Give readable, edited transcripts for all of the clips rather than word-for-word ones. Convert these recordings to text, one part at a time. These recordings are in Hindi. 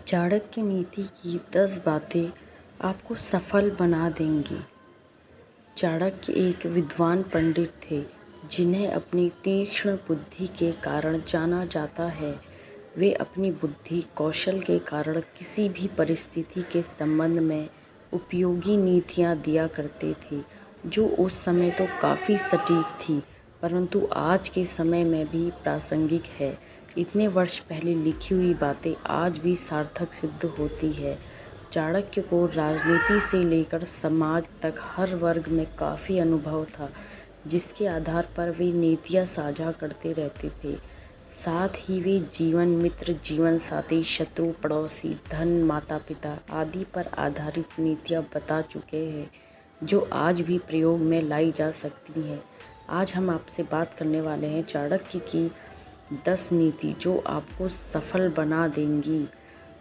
चाणक्य नीति की 10 बातें आपको सफल बना देंगी। चाणक्य एक विद्वान पंडित थे जिन्हें अपनी तीक्ष्ण बुद्धि के कारण जाना जाता है। वे अपनी बुद्धि कौशल के कारण किसी भी परिस्थिति के संबंध में उपयोगी नीतियाँ दिया करते थे, जो उस समय तो काफ़ी सटीक थी, परंतु आज के समय में भी प्रासंगिक है। इतने वर्ष पहले लिखी हुई बातें आज भी सार्थक सिद्ध होती है। चाणक्य को राजनीति से लेकर समाज तक हर वर्ग में काफ़ी अनुभव था, जिसके आधार पर वे नीतियाँ साझा करते रहते थे। साथ ही वे जीवन मित्र, जीवन साथी, शत्रु, पड़ोसी, धन, माता पिता आदि पर आधारित नीतियाँ बता चुके हैं, जो आज भी प्रयोग में लाई जा सकती हैं। आज हम आपसे बात करने वाले हैं चाणक्य की 10 नीति जो आपको सफल बना देंगी।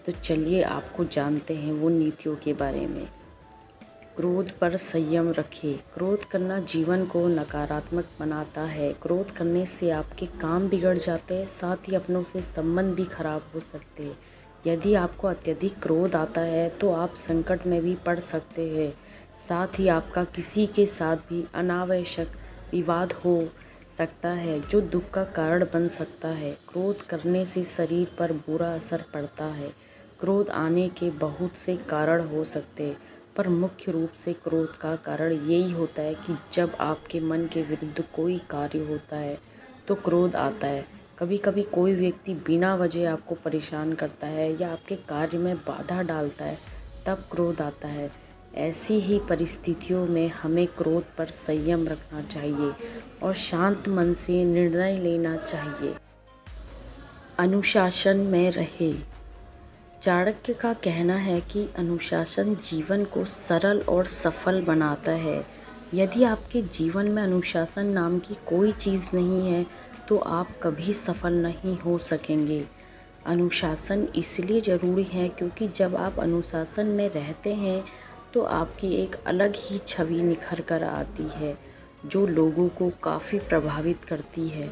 तो चलिए आपको जानते हैं वो नीतियों के बारे में। क्रोध पर संयम रखें। क्रोध करना जीवन को नकारात्मक बनाता है। क्रोध करने से आपके काम बिगड़ जाते हैं, साथ ही अपनों से संबंध भी खराब हो सकते हैं। यदि आपको अत्यधिक क्रोध आता है तो आप संकट में भी पड़ सकते हैं। साथ ही आपका किसी के साथ भी अनावश्यक विवाद हो सकता है, जो दुख का कारण बन सकता है। क्रोध करने से शरीर पर बुरा असर पड़ता है। क्रोध आने के बहुत से कारण हो सकते हैं, पर मुख्य रूप से क्रोध का कारण यही होता है कि जब आपके मन के विरुद्ध कोई कार्य होता है तो क्रोध आता है। कभी कभी कोई व्यक्ति बिना वजह आपको परेशान करता है या आपके कार्य में बाधा डालता है, तब क्रोध आता है। ऐसी ही परिस्थितियों में हमें क्रोध पर संयम रखना चाहिए और शांत मन से निर्णय लेना चाहिए। अनुशासन में रहे। चाणक्य का कहना है कि अनुशासन जीवन को सरल और सफल बनाता है। यदि आपके जीवन में अनुशासन नाम की कोई चीज़ नहीं है तो आप कभी सफल नहीं हो सकेंगे। अनुशासन इसलिए ज़रूरी है क्योंकि जब आप अनुशासन में रहते हैं तो आपकी एक अलग ही छवि निखर कर आती है, जो लोगों को काफ़ी प्रभावित करती है।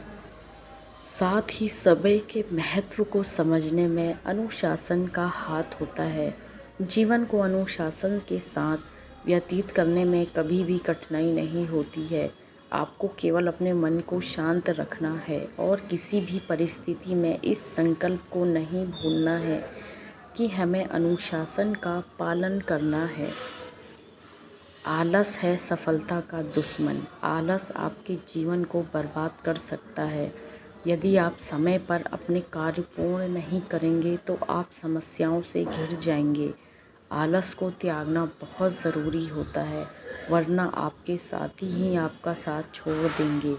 साथ ही समय के महत्व को समझने में अनुशासन का हाथ होता है। जीवन को अनुशासन के साथ व्यतीत करने में कभी भी कठिनाई नहीं होती है। आपको केवल अपने मन को शांत रखना है और किसी भी परिस्थिति में इस संकल्प को नहीं भूलना है कि हमें अनुशासन का पालन करना है। आलस है सफलता का दुश्मन। आलस आपके जीवन को बर्बाद कर सकता है। यदि आप समय पर अपने कार्य पूर्ण नहीं करेंगे तो आप समस्याओं से घिर जाएंगे। आलस को त्यागना बहुत ज़रूरी होता है, वरना आपके साथी ही आपका साथ छोड़ देंगे।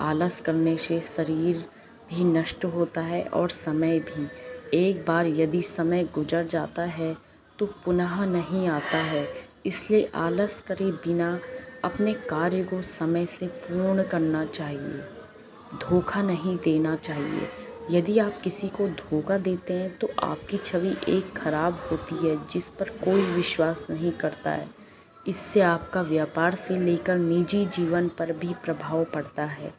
आलस करने से शरीर भी नष्ट होता है और समय भी। एक बार यदि समय गुजर जाता है तो पुनः नहीं आता है, इसलिए आलस करे बिना अपने कार्य को समय से पूर्ण करना चाहिए। धोखा नहीं देना चाहिए। यदि आप किसी को धोखा देते हैं तो आपकी छवि एक खराब होती है जिस पर कोई विश्वास नहीं करता है। इससे आपका व्यापार से लेकर निजी जीवन पर भी प्रभाव पड़ता है।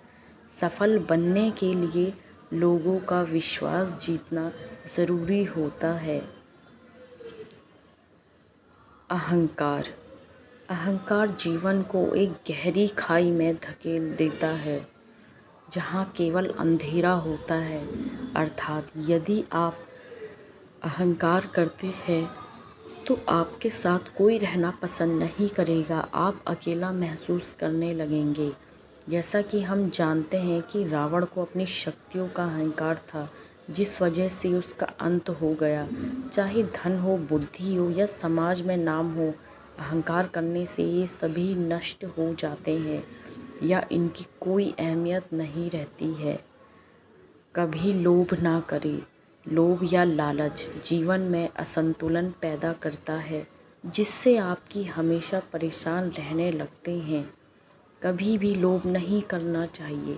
सफल बनने के लिए लोगों का विश्वास जीतना ज़रूरी होता है। अहंकार। अहंकार जीवन को एक गहरी खाई में धकेल देता है, जहाँ केवल अंधेरा होता है। अर्थात यदि आप अहंकार करते हैं तो आपके साथ कोई रहना पसंद नहीं करेगा। आप अकेला महसूस करने लगेंगे। जैसा कि हम जानते हैं कि रावण को अपनी शक्तियों का अहंकार था, जिस वजह से उसका अंत हो गया। चाहे धन हो, बुद्धि हो या समाज में नाम हो, अहंकार करने से ये सभी नष्ट हो जाते हैं या इनकी कोई अहमियत नहीं रहती है। कभी लोभ ना करें। लोभ या लालच जीवन में असंतुलन पैदा करता है, जिससे आपकी हमेशा परेशान रहने लगते हैं। कभी भी लोभ नहीं करना चाहिए।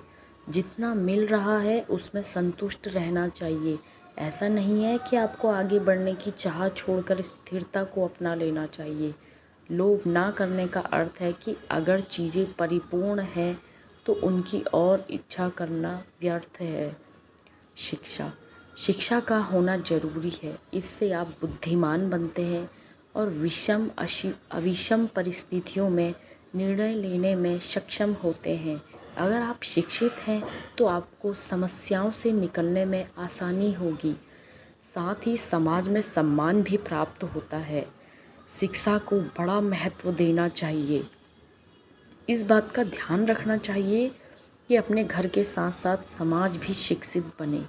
जितना मिल रहा है उसमें संतुष्ट रहना चाहिए। ऐसा नहीं है कि आपको आगे बढ़ने की चाह छोड़कर स्थिरता को अपना लेना चाहिए। लोभ ना करने का अर्थ है कि अगर चीज़ें परिपूर्ण हैं तो उनकी और इच्छा करना व्यर्थ है। शिक्षा। शिक्षा का होना ज़रूरी है। इससे आप बुद्धिमान बनते हैं और अविषम परिस्थितियों में निर्णय लेने में सक्षम होते हैं। अगर आप शिक्षित हैं तो आपको समस्याओं से निकलने में आसानी होगी। साथ ही समाज में सम्मान भी प्राप्त होता है। शिक्षा को बड़ा महत्व देना चाहिए। इस बात का ध्यान रखना चाहिए कि अपने घर के साथ साथ समाज भी शिक्षित बने,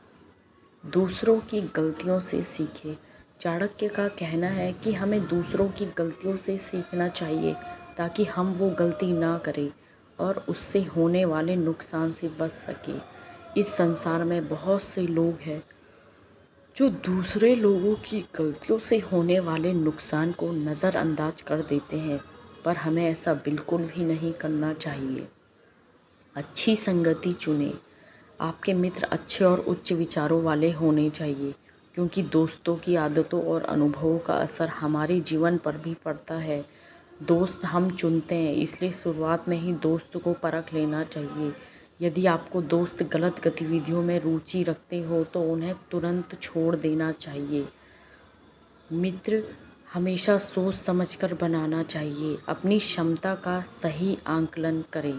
दूसरों की गलतियों से सीखे। चाणक्य का कहना है कि हमें दूसरों की गलतियों से सीखना चाहिए ताकि हम वो गलती ना करें और उससे होने वाले नुकसान से बच सके। इस संसार में बहुत से लोग हैं जो दूसरे लोगों की गलतियों से होने वाले नुकसान को नज़रअंदाज कर देते हैं, पर हमें ऐसा बिल्कुल भी नहीं करना चाहिए। अच्छी संगति चुनें। आपके मित्र अच्छे और उच्च विचारों वाले होने चाहिए, क्योंकि दोस्तों की आदतों और अनुभवों का असर हमारे जीवन पर भी पड़ता है। दोस्त हम चुनते हैं, इसलिए शुरुआत में ही दोस्त को परख लेना चाहिए। यदि आपको दोस्त गलत गतिविधियों में रुचि रखते हो तो उन्हें तुरंत छोड़ देना चाहिए। मित्र हमेशा सोच समझकर बनाना चाहिए। अपनी क्षमता का सही आंकलन करें,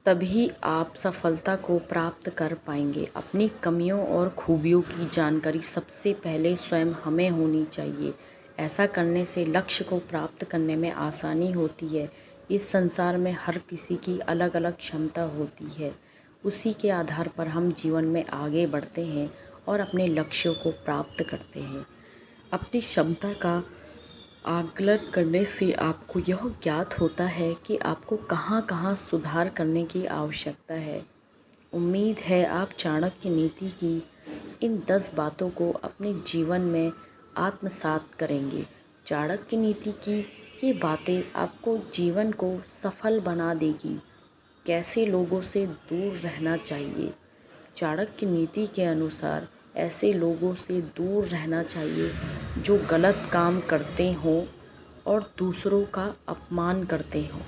तभी आप सफलता को प्राप्त कर पाएंगे। अपनी कमियों और खूबियों की जानकारी सबसे पहले स्वयं हमें होनी चाहिए। ऐसा करने से लक्ष्य को प्राप्त करने में आसानी होती है। इस संसार में हर किसी की अलग अलग क्षमता होती है, उसी के आधार पर हम जीवन में आगे बढ़ते हैं और अपने लक्ष्यों को प्राप्त करते हैं। अपनी क्षमता का आकलन करने से आपको यह ज्ञात होता है कि आपको कहाँ कहाँ सुधार करने की आवश्यकता है। उम्मीद है आप चाणक्य नीति की इन 10 बातों को अपने जीवन में आत्मसात करेंगे। चाणक्य नीति की ये बातें आपको जीवन को सफल बना देगी। कैसे लोगों से दूर रहना चाहिए? चाणक्य नीति के अनुसार ऐसे लोगों से दूर रहना चाहिए जो गलत काम करते हों और दूसरों का अपमान करते हों।